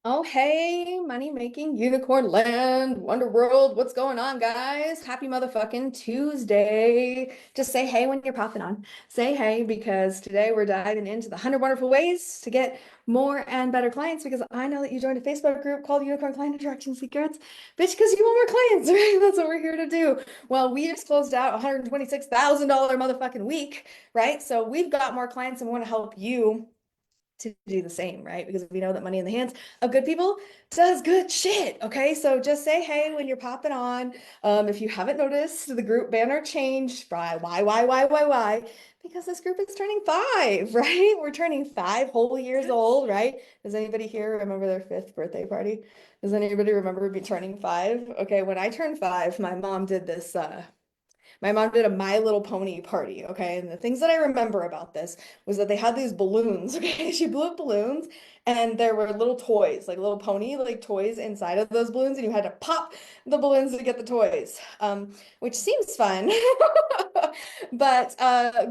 Oh, hey, money making unicorn land, Wonder World. What's going on, guys? Happy motherfucking Tuesday. Just say hey when you're popping on. Say hey because today we're diving into the 100 wonderful ways to get more and better clients because I know that you joined a Facebook group called Unicorn Client Attraction Secrets. Bitch, because you want more clients, right? That's what we're here to do. Well, we just closed out a $126,000 motherfucking week, right? So we've got more clients and we want to help you to do the same, right? Because we know that money in the hands of good people does good shit. Okay. So just say hey when you're popping on. If you haven't noticed, the group banner changed. Why? Because this group is turning 5, right? We're turning 5 whole years old, right? Does anybody here remember their 5th birthday party? Does anybody remember me turning 5? Okay, when I turned 5, my mom did a My Little Pony party, okay? And the things that I remember about this was that they had these balloons, okay? She blew up balloons and there were little toys, like little pony like toys inside of those balloons, and you had to pop the balloons to get the toys. Which seems fun. But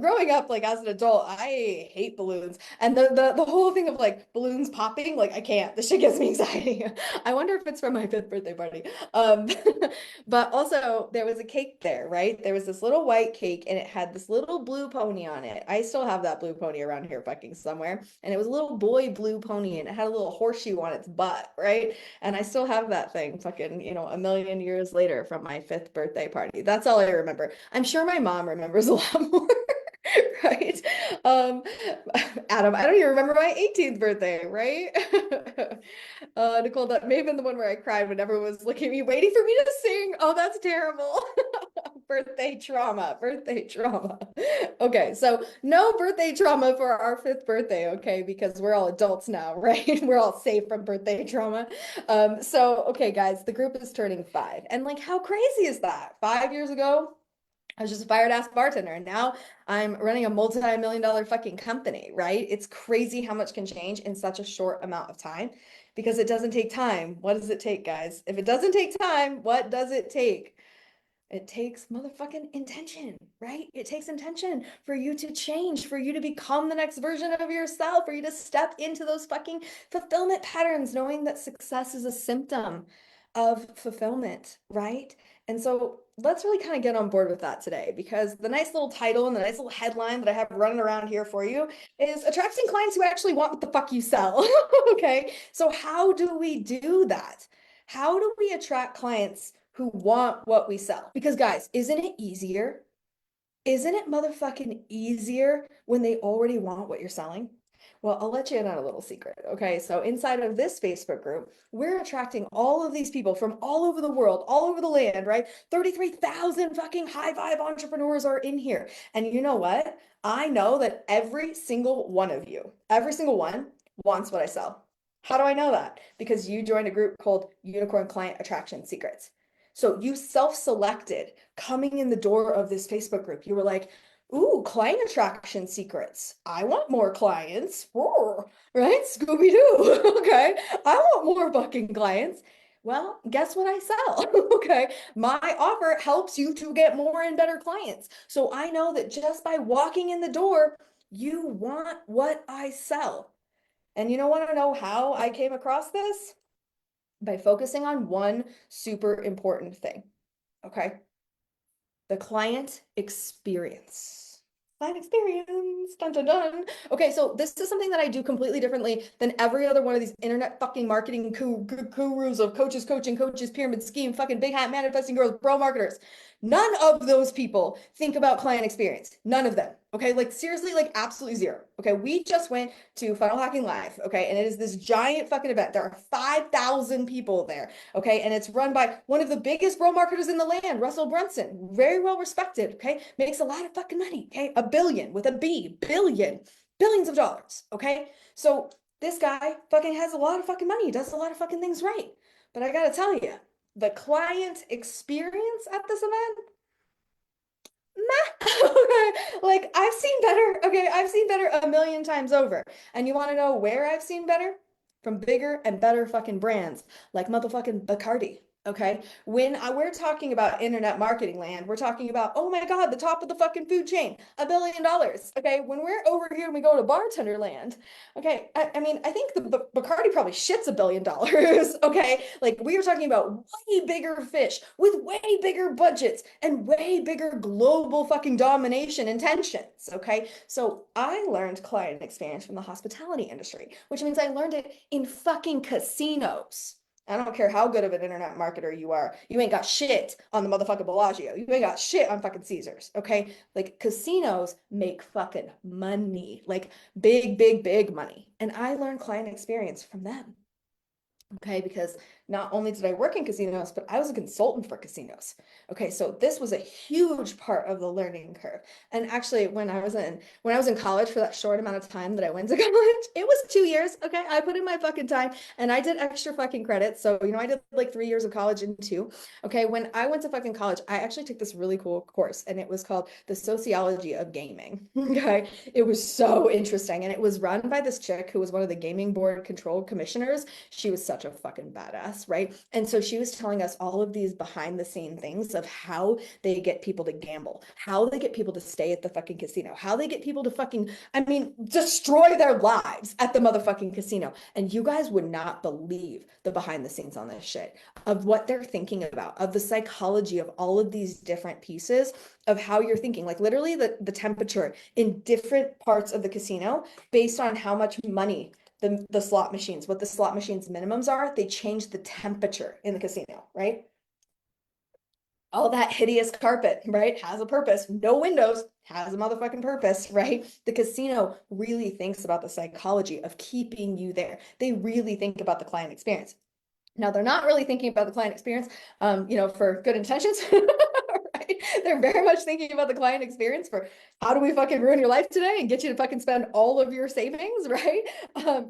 growing up like as an adult, I hate balloons. And the whole thing of like balloons popping, like I can't. This shit gives me anxiety. I wonder if it's from my 5th birthday party. Um But also, there was a cake there, right? There was this little white cake and it had this little blue pony on it. I still have that blue pony around here fucking somewhere. And it was a little boy blue pony and it had a little horseshoe on its butt, right? And I still have that thing fucking, a million years later from my 5th birthday party. That's all I remember. I'm sure my mom remembers a lot more. Right? Um, Adam, I don't even remember my 18th birthday, right? Nicole, that may have been the one where I cried when everyone was looking at me, waiting for me to sing. Oh, that's terrible. Birthday trauma, birthday trauma. Okay, so no birthday trauma for our 5th birthday, okay, because we're all adults now, right? We're all safe from birthday trauma. Okay, guys, the group is turning 5. And like, how crazy is that? 5 years ago, I was just a fired ass bartender, and now I'm running a multi-million dollar fucking company, right? It's crazy how much can change in such a short amount of time because it doesn't take time. What does it take, guys? If it doesn't take time, what does it take? It takes motherfucking intention, right? It takes intention for you to change, for you to become the next version of yourself, for you to step into those fucking fulfillment patterns, knowing that success is a symptom of fulfillment, right? And so let's really kind of get on board with that today because the nice little title and the nice little headline that I have running around here for you is attracting clients who actually want what the fuck you sell. Okay. So how do we do that? How do we attract clients who want what we sell? Because, guys, isn't it easier? Isn't it motherfucking easier when they already want what you're selling? Well, I'll let you in on a little secret. Okay. So, inside of this Facebook group, we're attracting all of these people from all over the world, all over the land, right? 33,000 fucking high vibe entrepreneurs are in here. And you know what? I know that every single one of you, every single one wants what I sell. How do I know that? Because you joined a group called Unicorn Client Attraction Secrets. So you self-selected coming in the door of this Facebook group. You were like, ooh, client attraction secrets. I want more clients. Roar, right? Scooby-Doo. Okay. I want more fucking clients. Well, guess what I sell? Okay. My offer helps you to get more and better clients. So I know that just by walking in the door, you want what I sell. And you don't want to know how I came across this? By focusing on one super important thing. Okay. The client experience. Client experience. Dun dun dun. Okay, so this is something that I do completely differently than every other one of these internet fucking marketing gurus of coaches, coaching, coaches, pyramid scheme, fucking big hat manifesting girls, bro marketers. None of those people think about client experience. None of them. Okay, like seriously, like absolutely zero. Okay, we just went to Funnel Hacking Live. Okay, and it is this giant fucking event. There are 5,000 people there. Okay, and it's run by one of the biggest bro marketers in the land, Russell Brunson, very well respected. Okay, makes a lot of fucking money. Okay, a billion with a B, billion, billions of dollars. Okay, so this guy fucking has a lot of fucking money. He does a lot of fucking things right. But I gotta tell you, the client experience at this event, okay. Like I've seen better. Okay, I've seen better a million times over. And you want to know where I've seen better? From bigger and better fucking brands like motherfucking Bacardi. Okay. We're talking about internet marketing land, we're talking about, oh my God, the top of the fucking food chain, $1 billion. Okay. When we're over here and we go to bartender land, okay. I mean, I think the Bacardi probably shits $1 billion. Okay. Like we are talking about way bigger fish with way bigger budgets and way bigger global fucking domination intentions. Okay. So I learned client experience from the hospitality industry, which means I learned it in fucking casinos. I don't care how good of an internet marketer you are. You ain't got shit on the motherfucking Bellagio. You ain't got shit on fucking Caesars. Okay. Like casinos make fucking money, like big, big, big money. And I learned client experience from them. Okay, because not only did I work in casinos, but I was a consultant for casinos. Okay, so this was a huge part of the learning curve. And actually, when I was in college for that short amount of time that I went to college, it was 2 years. Okay, I put in my fucking time and I did extra fucking credits. So I did like 3 years of college in two. Okay, when I went to fucking college, I actually took this really cool course, and it was called the sociology of gaming. Okay, it was so interesting, and it was run by this chick who was one of the gaming board control commissioners. She was such a fucking badass, right? And so she was telling us all of these behind the scene things of how they get people to gamble, how they get people to stay at the fucking casino, how they get people to fucking, I mean, destroy their lives at the motherfucking casino. And you guys would not believe the behind the scenes on this shit, of what they're thinking about, of the psychology of all of these different pieces of how you're thinking, like literally the temperature in different parts of the casino based on how much money the slot machines, what the slot machines minimums are, they change the temperature in the casino, right? All that hideous carpet, right, has a purpose. No windows, has a motherfucking purpose, right? The casino really thinks about the psychology of keeping you there. They really think about the client experience. Now, they're not really thinking about the client experience, for good intentions, right? They're very much thinking about the client experience for how do we fucking ruin your life today and get you to fucking spend all of your savings, right?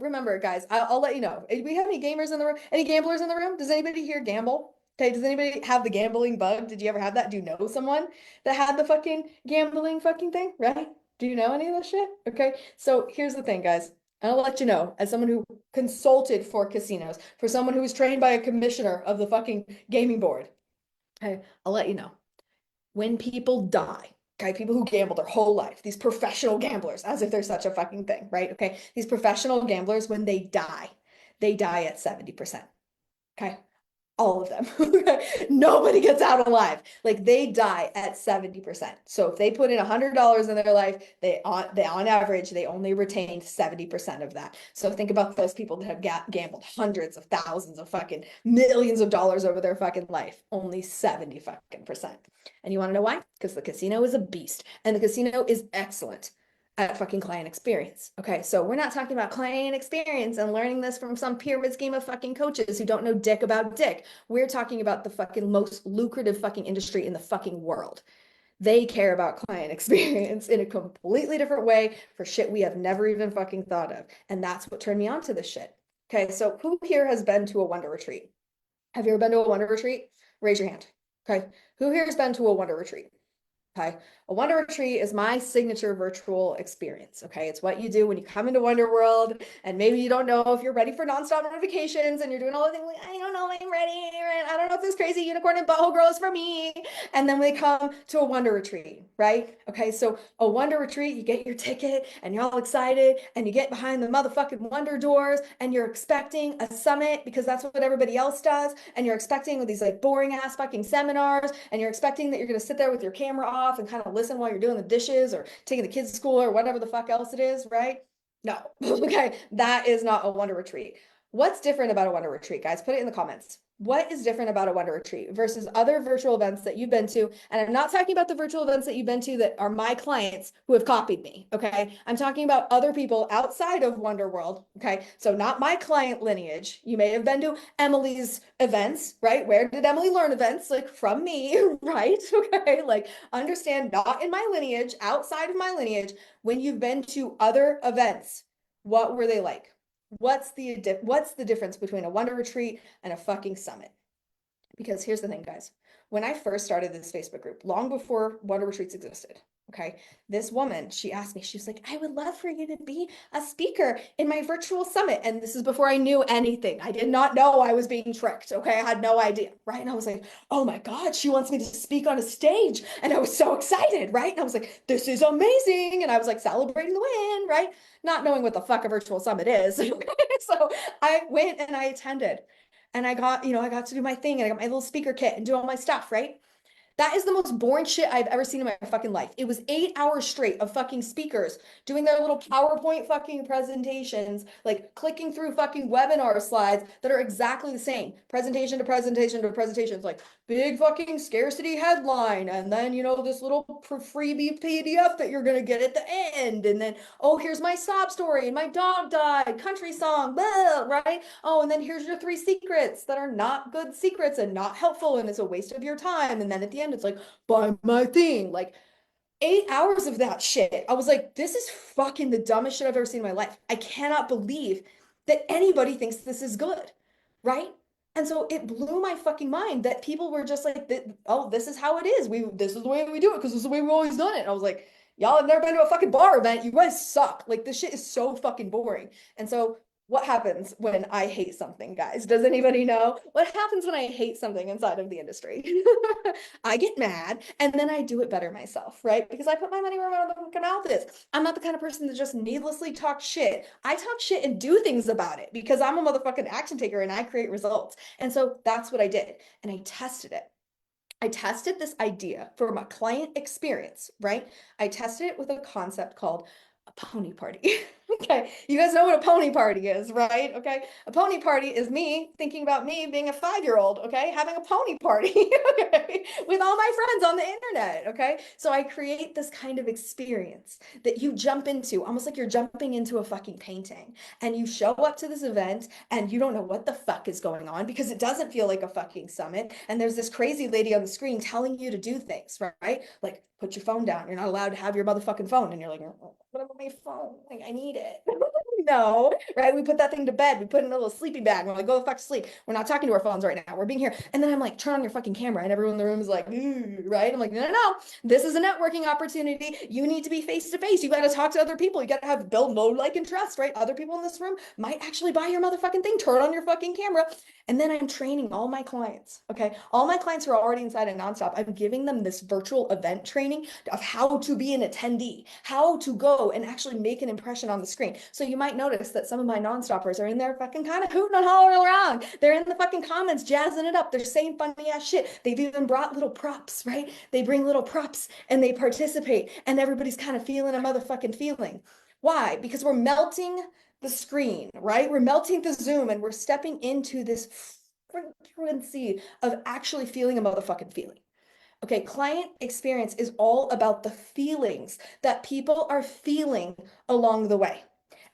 Remember, guys, I'll let you know. Do we have any gamers in the room? Any gamblers in the room? Does anybody here gamble? Okay, does anybody have the gambling bug? Did you ever have that? Do you know someone that had the fucking gambling fucking thing, right? Do you know any of this shit? Okay, so here's the thing, guys. I'll let you know, as someone who consulted for casinos, for someone who was trained by a commissioner of the fucking gaming board. Okay, I'll let you know. When people die, okay, people who gamble their whole life, these professional gamblers, as if there's such a fucking thing, right? Okay, these professional gamblers, when they die at 70%. Okay, all of them. Nobody gets out alive. Like they die at 70%. So if they put in $100 in their life, they on average they only retained 70% of that. So think about those people that have gambled hundreds of thousands of fucking millions of dollars over their fucking life. Only 70 fucking percent. And you want to know why? Because the casino is a beast and the casino is excellent at fucking client experience. Okay, so we're not talking about client experience and learning this from some pyramid scheme of fucking coaches who don't know dick about dick. We're talking about the fucking most lucrative fucking industry in the fucking world. They care about client experience in a completely different way for shit we have never even fucking thought of. And that's what turned me on to this shit. Okay, so who here has been to a Wonder Retreat? Have you ever been to a Wonder Retreat? Raise your hand. Okay, who here has been to a Wonder Retreat? Okay. A Wonder Retreat is my signature virtual experience. Okay. It's what you do when you come into Wonder World and maybe you don't know if you're ready for nonstop notifications and you're doing all the things like, I don't know if I'm ready. I don't know if this crazy unicorn and butthole girl is for me. And then we come to a Wonder Retreat, right? Okay. So a Wonder Retreat, you get your ticket and you're all excited and you get behind the motherfucking Wonder doors and you're expecting a summit because that's what everybody else does. And you're expecting these like boring ass fucking seminars and you're expecting that you're going to sit there with your camera off and kind of listen while you're doing the dishes or taking the kids to school or whatever the fuck else it is, right? No. Okay. That is not a Wonder Retreat. What's different about a Wonder Retreat, guys? Put it in the comments. What is different about a Wonder Retreat versus other virtual events that you've been to? And I'm not talking about the virtual events that you've been to that are my clients who have copied me. Okay. I'm talking about other people outside of Wonder World. Okay. So not my client lineage. You may have been to Emily's events, right? Where did Emily learn events? Like from me, right? Okay. Like understand not in my lineage, outside of my lineage, when you've been to other events, what were they like? What's the difference between a Wonder Retreat and a fucking summit? Because here's the thing, guys. When I first started this Facebook group, long before Wonder Retreats existed, Okay. This woman, she asked me, she was like, I would love for you to be a speaker in my virtual summit. And this is before I knew anything. I did not know I was being tricked. Okay. I had no idea. Right. And I was like, oh my God, she wants me to speak on a stage. And I was so excited. Right. And I was like, this is amazing. And I was like celebrating the win. Right. Not knowing what the fuck a virtual summit is. So I went and I attended and I got, I got to do my thing and I got my little speaker kit and do all my stuff. Right. That is the most boring shit I've ever seen in my fucking life. It was 8 hours straight of fucking speakers doing their little PowerPoint fucking presentations, like clicking through fucking webinar slides that are exactly the same. Presentation to presentation to presentation. It's like big fucking scarcity headline. And then, this little freebie PDF that you're going to get at the end. And then, oh, here's my sob story. And my dog died. Country song. Blah, right? Oh, and then here's your 3 secrets that are not good secrets and not helpful. And it's a waste of your time. And then at the end, it's like, buy my thing. Like 8 hours of that shit. I was like, this is fucking the dumbest shit I've ever seen in my life. I cannot believe that anybody thinks this is good. Right? And so it blew my fucking mind that people were just like, oh, this is how it is. This is the way we do it because this is the way we've always done it. And I was like, y'all have never been to a fucking bar event. You guys suck. Like this shit is so fucking boring. And so what happens when I hate something, guys? Does anybody know? What happens when I hate something inside of the industry? I get mad and then I do it better myself, right? Because I put my money where my fucking mouth is. I'm not the kind of person that just needlessly talk shit. I talk shit and do things about it because I'm a motherfucking action taker and I create results. And so that's what I did. And I tested it. I tested this idea for my client experience, right? I tested it with a concept called a pony party. Okay, you guys know what a pony party is, right? Okay, a pony party is me thinking about me being a 5-year-old, okay, having a pony party, okay, with all my friends on the internet, okay? So I create this kind of experience that you jump into, almost like you're jumping into a fucking painting, and you show up to this event and you don't know what the fuck is going on because it doesn't feel like a fucking summit. And there's this crazy lady on the screen telling you to do things, right? Like, put your phone down. You're not allowed to have your motherfucking phone. And you're like, what about my phone? Like, I need it. No, right? We put that thing to bed. We put it in a little sleeping bag. We're like, go the fuck to sleep. We're not talking to our phones right now. We're being here. And then I'm like, turn on your fucking camera. And everyone in the room is like, right? I'm like, no, no, no. This is a networking opportunity. You need to be face to face. You got to talk to other people. You got to have build know, like, and trust, right? Other people in this room might actually buy your motherfucking thing. Turn on your fucking camera. And then I'm training all my clients. Okay. All my clients who are already inside of Nonstop, I'm giving them this virtual event training of how to be an attendee, how to go and actually make an impression on the screen. So you might notice that some of my non-stoppers are in there fucking kind of hooting and hollering around. They're in the fucking comments, jazzing it up. They're saying funny ass shit. They've even brought little props, right? They bring little props and they participate and everybody's kind of feeling a motherfucking feeling. Why? Because we're melting the screen, right? We're melting the Zoom and we're stepping into this frequency of actually feeling a motherfucking feeling. Okay, client experience is all about the feelings that people are feeling along the way.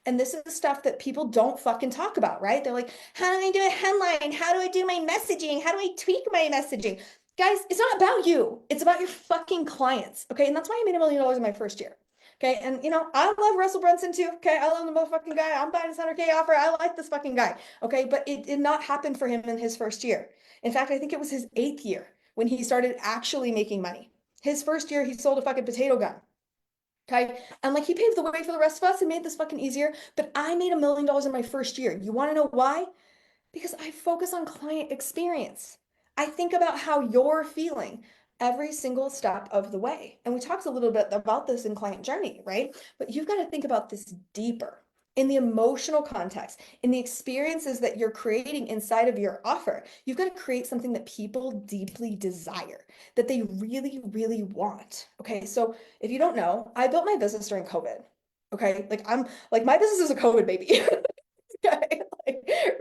And this is the stuff that people don't fucking talk about, right? They're like, how do I do a headline? How do I do my messaging? How do I tweak my messaging? Guys, it's not about you. It's about your fucking clients. Okay. And that's why I made $1 million in my first year. Okay. And I love Russell Brunson too. Okay. I love the motherfucking guy. I'm buying his 100K offer. I like this fucking guy. Okay. But it did not happen for him in his first year. In fact, I think it was his 8th year when he started actually making money. His first year, he sold a fucking potato gun. Okay. And like he paved the way for the rest of us and made this fucking easier. But I made $1 million in my first year. You want to know why? Because I focus on client experience. I think about how you're feeling every single step of the way. And we talked a little bit about this in client journey, right? But you've got to think about this deeper in the emotional context, in the experiences that you're creating inside of your offer. You've got to create something that people deeply desire, that they really, really want. Okay. So if you don't know, I built my business during COVID. Okay. Like my business is a COVID baby. Okay,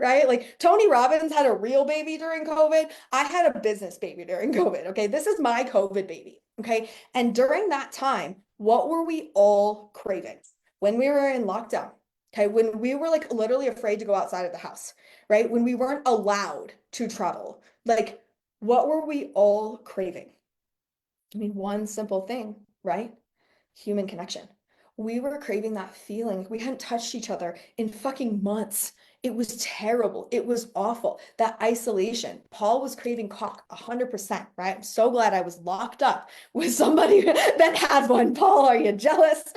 right? Like Tony Robbins had a real baby during COVID. I had a business baby during COVID. Okay, this is my COVID baby. Okay, and during that time, what were we all craving when we were in lockdown? Okay, when we were like literally afraid to go outside of the house, right? When we weren't allowed to travel, like what were we all craving? I mean, one simple thing, right? Human connection. we were craving that feeling. We hadn't touched each other in fucking months. It was terrible. It was awful. That isolation. Paul was craving cock 100%, right? I'm so glad I was locked up with somebody that had one. Paul, are you jealous?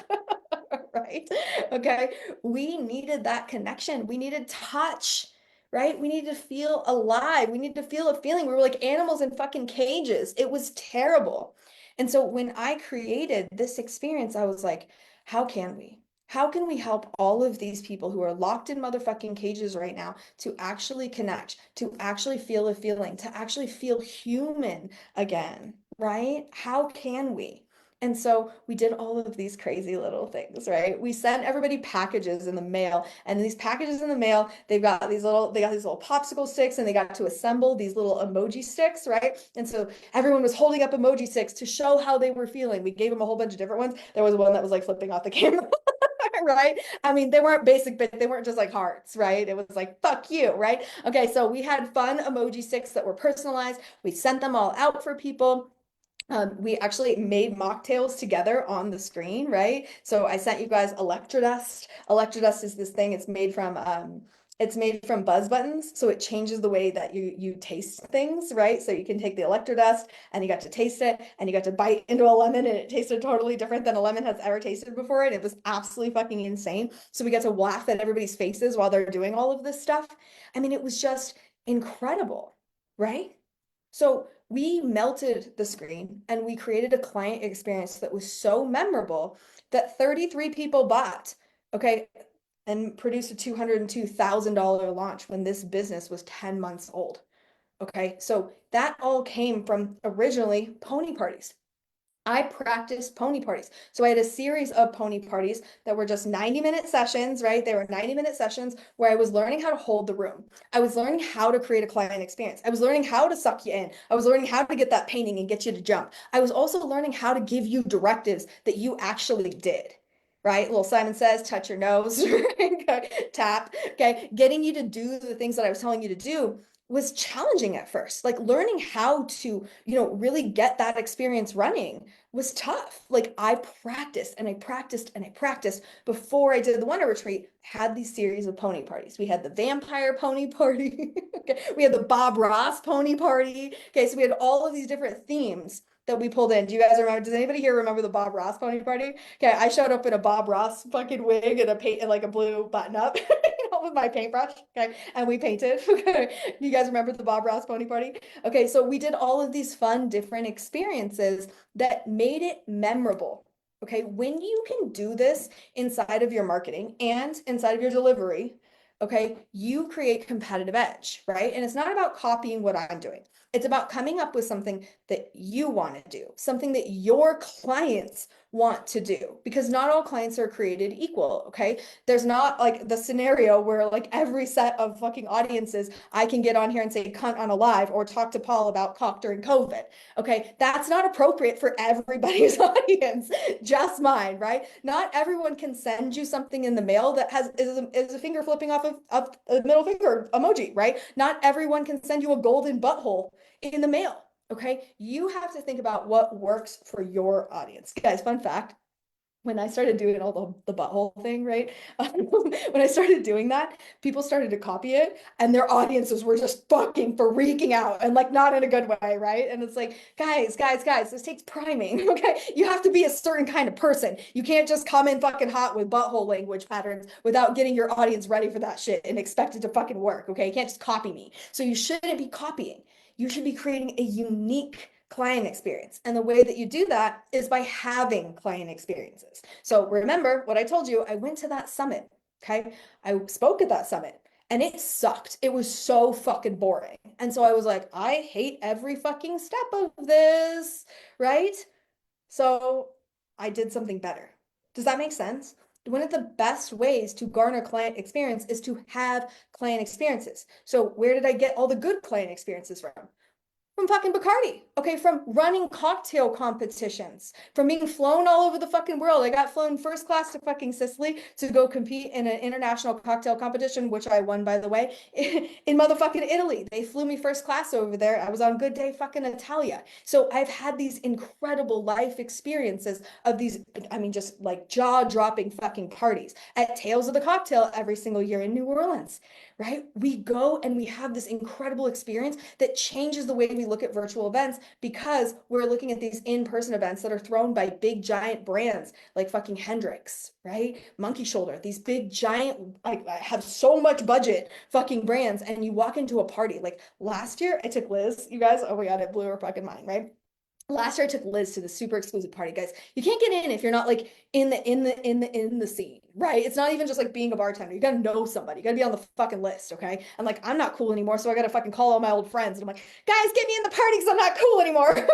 Right? Okay. We needed that connection. We needed touch, right? We needed to feel alive. We needed to feel a feeling. We were like animals in fucking cages. It was terrible. And so when I created this experience, I was like, how can we? How can we help all of these people who are locked in motherfucking cages right now to actually connect, to actually feel a feeling, to actually feel human again, right? How can we? And so we did all of these crazy little things, right? We sent everybody packages in the mail, and these packages in the mail, they got these little popsicle sticks, and they got to assemble these little emoji sticks, right? And so everyone was holding up emoji sticks to show how they were feeling. We gave them a whole bunch of different ones. There was one that was like flipping off the camera. Right? I mean, they weren't basic, but they weren't just like hearts, right? It was like, fuck you, right? Okay, so we had fun emoji sticks that were personalized. We sent them all out for people. We actually made mocktails together on the screen, right? So I sent you guys Electrodust. Electrodust is this thing. It's made from buzz buttons, so it changes the way that you taste things, right? So you can take the Electrodust and you got to taste it, and you got to bite into a lemon, and it tasted totally different than a lemon has ever tasted before, and it was absolutely fucking insane. So we got to laugh at everybody's faces while they're doing all of this stuff. I mean, it was just incredible, right? So we melted the screen and we created a client experience that was so memorable that 33 people bought, okay, and produced a $202,000 launch when this business was 10 months old. Okay, so that all came from originally pony parties. I practiced pony parties. So I had a series of pony parties that were just 90-minute sessions, right? They were 90-minute sessions where I was learning how to hold the room. I was learning how to create a client experience. I was learning how to suck you in. I was learning how to get that painting and get you to jump. I was also learning how to give you directives that you actually did. Right? Little Simon Says, touch your nose, tap. Okay. Getting you to do the things that I was telling you to do was challenging at first. Like learning how to, really get that experience running was tough. Like I practiced and I practiced and I practiced before I did the Wonder Retreat. Had these series of pony parties. We had the vampire pony party. Okay. We had the Bob Ross pony party. Okay, so we had all of these different themes that we pulled in. Do you guys remember? Does anybody here remember the Bob Ross pony party? Okay, I showed up in a Bob Ross fucking wig and a paint and like a blue button up, with my paintbrush. Okay, and we painted. Okay, do you guys remember the Bob Ross pony party? Okay, so we did all of these fun, different experiences that made it memorable. Okay, when you can do this inside of your marketing and inside of your delivery, okay, you create competitive edge, right? And it's not about copying what I'm doing. It's about coming up with something that you want to do, something that your clients want to do, because not all clients are created equal, okay? There's not like the scenario where like every set of fucking audiences, I can get on here and say cunt on a live or talk to Paul about cock during COVID. Okay, that's not appropriate for everybody's audience, just mine, right? Not everyone can send you something in the mail that is a finger flipping off of a middle finger emoji, right? Not everyone can send you a golden butthole in the mail. Okay, you have to think about what works for your audience. Guys, fun fact, when I started doing all the butthole thing, right? When I started doing that, people started to copy it, and their audiences were just fucking freaking out, and like not in a good way, right? And it's like, guys, this takes priming, okay? You have to be a certain kind of person. You can't just come in fucking hot with butthole language patterns without getting your audience ready for that shit and expect it to fucking work, okay? You can't just copy me. So you shouldn't be copying. You should be creating a unique client experience. And the way that you do that is by having client experiences. So remember what I told you, I went to that summit, okay? I spoke at that summit and it sucked. It was so fucking boring. And so I was like, I hate every fucking step of this, right? So I did something better. Does that make sense? One of the best ways to garner client experience is to have client experiences. So where did I get all the good client experiences from? From fucking Bacardi, okay, from running cocktail competitions, from being flown all over the fucking world. I got flown first class to fucking Sicily to go compete in an international cocktail competition, which I won, by the way, in motherfucking Italy. They flew me first class over there. I was on Good Day fucking Italia. So I've had these incredible life experiences of these, I mean, just like jaw-dropping fucking parties at Tales of the Cocktail every single year in New Orleans, right? We go and we have this incredible experience that changes the way we look at virtual events because we're looking at these in-person events that are thrown by big giant brands like fucking Hendrix, right? Monkey Shoulder, these big giant, like have so much budget fucking brands. And you walk into a party. Like last year, I took Liz, you guys, oh my God, it blew her fucking mind, right? Last year I took Liz to the super exclusive party, guys. You can't get in if you're not like in the scene, right? It's not even just like being a bartender. You gotta know somebody. You gotta be on the fucking list, okay? I'm like, I'm not cool anymore, so I gotta fucking call all my old friends. And I'm like, guys, get me in the party because I'm not cool anymore.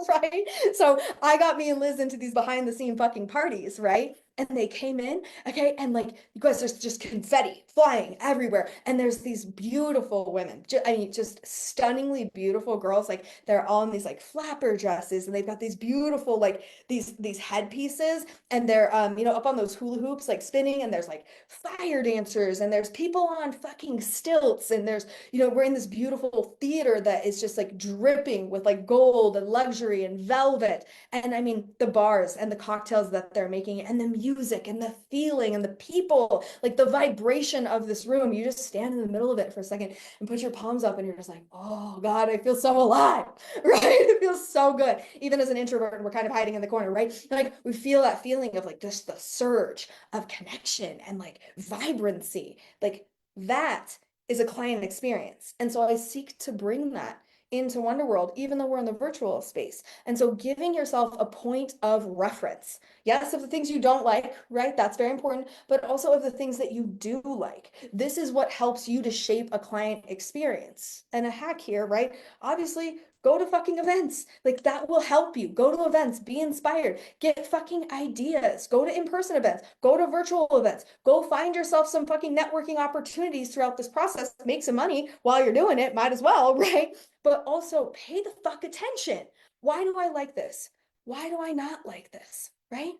Right? So I got me and Liz into these behind the scene fucking parties, right? And they came in, okay, and like you guys, there's just confetti flying everywhere, and there's these beautiful women. I mean, just stunningly beautiful girls. Like they're all in these like flapper dresses, and they've got these beautiful like these headpieces, and they're up on those hula hoops like spinning, and there's like fire dancers, and there's people on fucking stilts, and there's we're in this beautiful theater that is just like dripping with like gold and luxury and velvet, and I mean the bars and the cocktails that they're making, and the music and the feeling and the people, like the vibration of this room. You just stand in the middle of it for a second and put your palms up, and you're just like, oh God, I feel so alive, right? It feels so good. Even as an introvert, we're kind of hiding in the corner, right? Like we feel that feeling of like just the surge of connection and like vibrancy. Like that is a client experience. And so I seek to bring that into Wonderworld, even though we're in the virtual space. And so giving yourself a point of reference. Yes, of the things you don't like, right? That's very important, but also of the things that you do like. This is what helps you to shape a client experience. And a hack here, right? Obviously, go to fucking events. Like that will help you. Go to events, be inspired, get fucking ideas, go to in-person events, go to virtual events, go find yourself some fucking networking opportunities throughout this process, make some money while you're doing it, might as well, right? But also pay the fuck attention. Why do I like this? Why do I not like this? Right?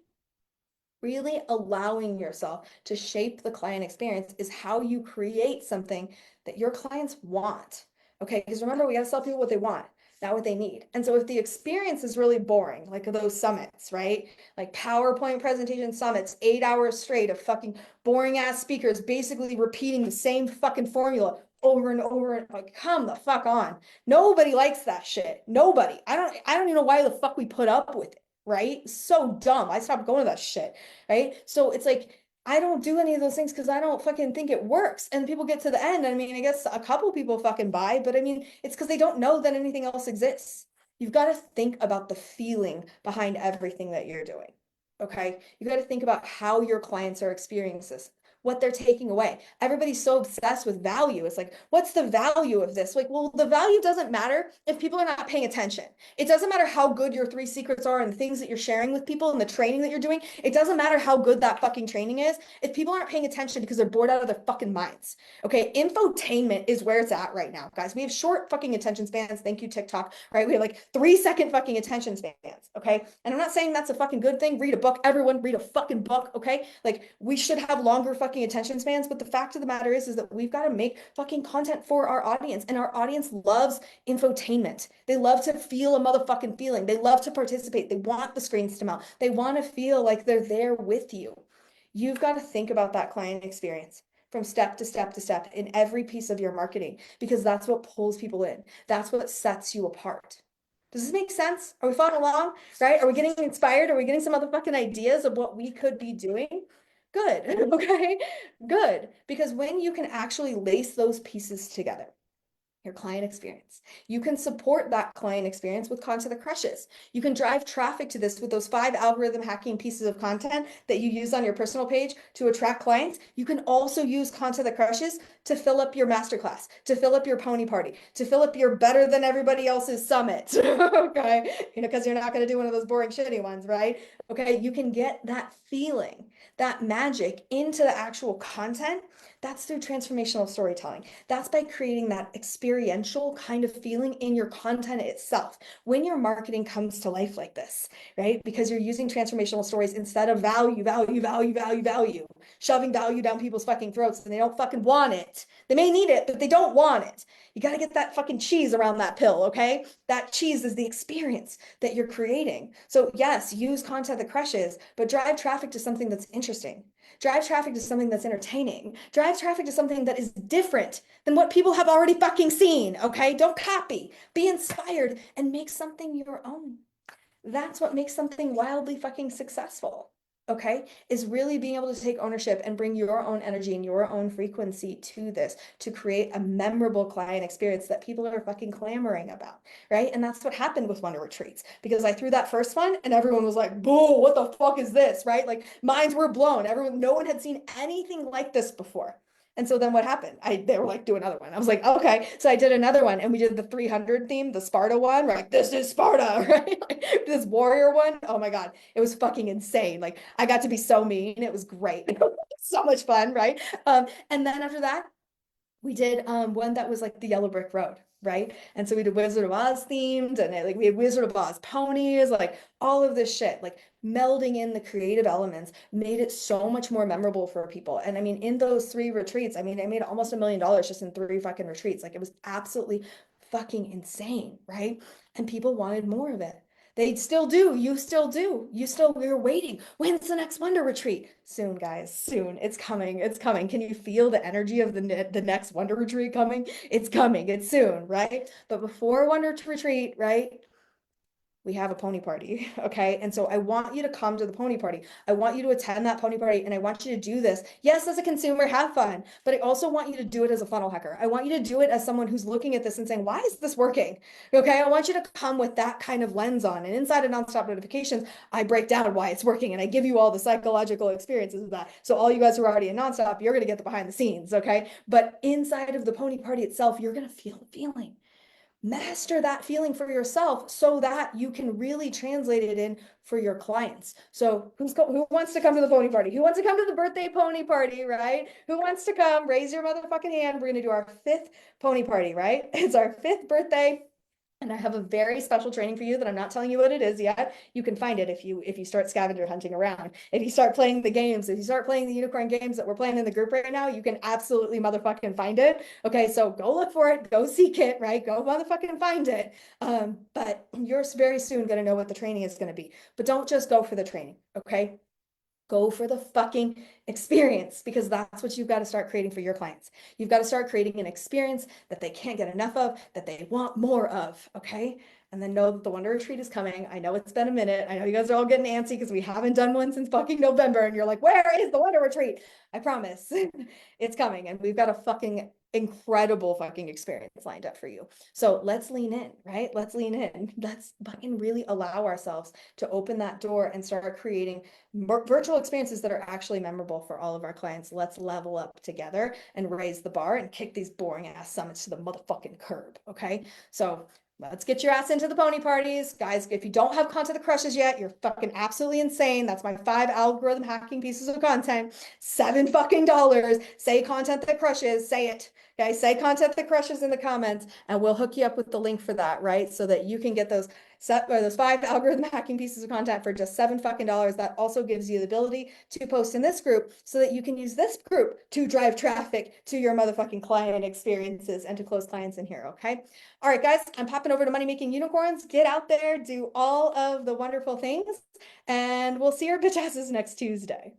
Really allowing yourself to shape the client experience is how you create something that your clients want. Okay, because remember, we got to sell people what they want, not what they need. And so if the experience is really boring, like those summits, right? Like PowerPoint presentation summits, 8 hours straight of fucking boring ass speakers basically repeating the same fucking formula over and over and like, come the fuck on. Nobody likes that shit. Nobody. I don't even know why the fuck we put up with it, right? So dumb. I stopped going to that shit, right? So it's like I don't do any of those things because I don't fucking think it works. And people get to the end. I mean, I guess a couple people fucking buy, but I mean, it's because they don't know that anything else exists. You've got to think about the feeling behind everything that you're doing. Okay. You got to think about how your clients are experiencing this, what they're taking away. Everybody's so obsessed with value. It's like, what's the value of this? Like, well, the value doesn't matter if people are not paying attention. It doesn't matter how good your three secrets are and the things that you're sharing with people and the training that you're doing. It doesn't matter how good that fucking training is if people aren't paying attention because they're bored out of their fucking minds. Okay, infotainment is where it's at right now, guys. We have short fucking attention spans. Thank you, TikTok, right? We have like 3 second fucking attention spans, okay? And I'm not saying that's a fucking good thing. Read a book. Everyone read a fucking book, okay? Like we should have longer fucking attention spans, but the fact of the matter is that we've got to make fucking content for our audience, and our audience loves infotainment. They love to feel a motherfucking feeling. They love to participate. They want the screens to melt. They want to feel like they're there with you. You've got to think about that client experience from step to step to step in every piece of your marketing, because that's what pulls people in. That's what sets you apart. Does this make sense? Are we following along? Right? Are we getting inspired? Are we getting some motherfucking ideas of what we could be doing? Good. Okay. Good. Because when you can actually lace those pieces together, your client experience. You can support that client experience with content that crushes. You can drive traffic to this with those 5 algorithm hacking pieces of content that you use on your personal page to attract clients. You can also use content that crushes to fill up your masterclass, to fill up your pony party, to fill up your better than everybody else's summit. Okay. Because you're not going to do one of those boring, shitty ones, right? Okay. You can get that feeling, that magic into the actual content That's through transformational storytelling. That's by creating that experiential kind of feeling in your content itself. When your marketing comes to life like this, right? Because you're using transformational stories instead of value, value, value, value, value, shoving value down people's fucking throats and they don't fucking want it. They may need it, but they don't want it. You got to get that fucking cheese around that pill, okay? That cheese is the experience that you're creating. So, yes, use content that crushes, but drive traffic to something that's interesting. Drive traffic to something that's entertaining. Drive traffic to something that is different than what people have already fucking seen, okay? Don't copy. Be inspired and make something your own. That's what makes something wildly fucking successful. Okay, is really being able to take ownership and bring your own energy and your own frequency to this to create a memorable client experience that people are fucking clamoring about, right? And that's what happened with Wonder Retreats because I threw that first one and everyone was like, "Boo, what the fuck is this?" Right? Like minds were blown. Everyone, no one had seen anything like this before. And so then what happened? They were like, do another one. I was like, okay. So I did another one and we did the 300 theme, the Sparta one. We're like, this is Sparta, right? Like, this warrior one. Oh my God. It was fucking insane. Like I got to be so mean. It was great. So much fun, right? And then after that, we did one that was like the Yellow Brick Road, right? And so we did Wizard of Oz themed and like we had Wizard of Oz ponies, like all of this shit, like melding in the creative elements made it so much more memorable for people. And I mean, in those 3 retreats, I mean, I made almost $1 million just in 3 fucking retreats. Like it was absolutely fucking insane, right? And people wanted more of it. They still do. You still do. We're waiting. When's the next Wonder Retreat? Soon, guys. Soon. It's coming. It's coming. Can you feel the energy of the next Wonder Retreat coming? It's coming. It's soon, right? But before Wonder Retreat, right? We have a pony party, okay? And so I want you to come to the pony party. I want you to attend that pony party and I want you to do this. Yes, as a consumer, have fun, but I also want you to do it as a funnel hacker. I want you to do it as someone who's looking at this and saying, why is this working? Okay, I want you to come with that kind of lens on. And inside of Nonstop Notifications, I break down why it's working and I give you all the psychological experiences of that. So all you guys who are already in Nonstop, you're gonna get the behind the scenes, okay? But inside of the pony party itself, you're gonna feel the feeling. Master that feeling for yourself so that you can really translate it in for your clients. So who wants to come to the pony party? Who wants to come to the birthday pony party, right? Who wants to come? Raise your motherfucking hand. We're going to do our 5th pony party, right? It's our 5th birthday. And I have a very special training for you that I'm not telling you what it is yet. You can find it if you start scavenger hunting around. If you start playing the games, if you start playing the unicorn games that we're playing in the group right now, you can absolutely motherfucking find it. Okay, so go look for it, go seek it, right? Go motherfucking find it. But you're very soon going to know what the training is going to be. But don't just go for the training, okay? Go for the fucking experience because that's what you've got to start creating for your clients. You've got to start creating an experience that they can't get enough of, that they want more of, okay? And then know that the Wonder Retreat is coming. I know it's been a minute. I know you guys are all getting antsy because we haven't done one since fucking November. And you're like, where is the Wonder Retreat? I promise it's coming. And we've got a fucking incredible fucking experience lined up for you. So let's lean in, right? Let's lean in. Let's fucking really allow ourselves to open that door and start creating virtual experiences that are actually memorable for all of our clients. Let's level up together and raise the bar and kick these boring ass summits to the motherfucking curb. Okay. So let's get your ass into the pony parties. Guys, if you don't have content that crushes yet, you're fucking absolutely insane. That's my 5 algorithm hacking pieces of content. $7 fucking dollars. Say content that crushes. Say it. Okay, say content that crushes in the comments, and we'll hook you up with the link for that, right? So that you can get those 5 algorithm hacking pieces of content for just $7 fucking dollars. That also gives you the ability to post in this group so that you can use this group to drive traffic to your motherfucking client experiences and to close clients in here, okay? All right, guys, I'm popping over to Money Making Unicorns. Get out there, do all of the wonderful things, and we'll see your bitch asses next Tuesday.